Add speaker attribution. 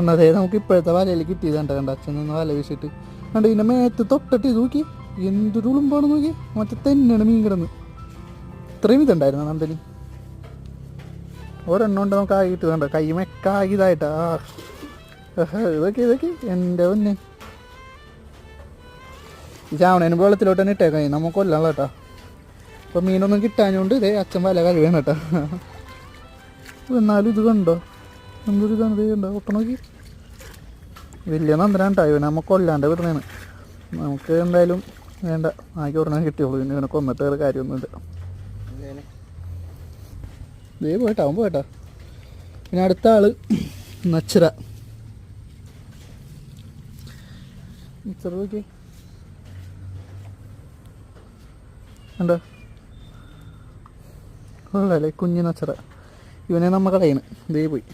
Speaker 1: അതേ നമുക്ക് ഇപ്പോഴത്തെ വലയിൽ കിട്ടിയതാണ്ട കണ്ട അച്ഛൻ നിന്ന് വല വീശിട്ട് കണ്ട് ഇതിൻ്റെ മേത്ത് തൊട്ടിട്ട് ഇത് നോക്കി എന്തൊരു ഉളുമ്പാണ് നോക്കി മറ്റേ തന്നെയാണ് മീൻ കിടന്ന് ഇത്രയും ഇതുണ്ടായിരുന്നു നന്ദന് ഒരെണ്ണം ഉണ്ട് നമുക്ക് ആകിട്ട് വേണ്ട കൈമൊക്കെ ആകിയതായിട്ടാ ഇതൊക്കെ എൻ്റെ പൊന്നെ ഈ ചാവണേന് വെള്ളത്തിലോട്ട് തന്നെ ഇട്ടേക്കാം നമുക്ക് കൊല്ലണം കേട്ടോ അപ്പോൾ മീനൊന്നും കിട്ടാഞ്ഞുകൊണ്ട് ഇതേ അച്ഛൻ വല കഴിവേണം കേട്ടോ എന്നാലും ഇത് കണ്ടോ എന്തൊരു ഇതാണ് ഇത് കണ്ടോ ഒട്ട നോക്കി വലിയ നന്ദനാണ് ഇവനെ നമുക്ക് കൊല്ലാണ്ട് വിടുന്നതാണ് നമുക്ക് എന്തായാലും വേണ്ട ആക്കി ഉടനെ കിട്ടിയോളൂ പിന്നെ ഇവനെ കൊന്നിട്ട് വേറെ കാര്യമൊന്നുമില്ല ദേ പോയിട്ടാ അവൻ പോയിട്ടാ പിന്നെ അടുത്ത ആള് നച്ചിറ നോക്കി കണ്ടോ കൊള്ളാല്ലേ കുഞ്ഞു നച്ചിറ ഇവനെ നമ്മ കളയുന്നു ദേ പോയി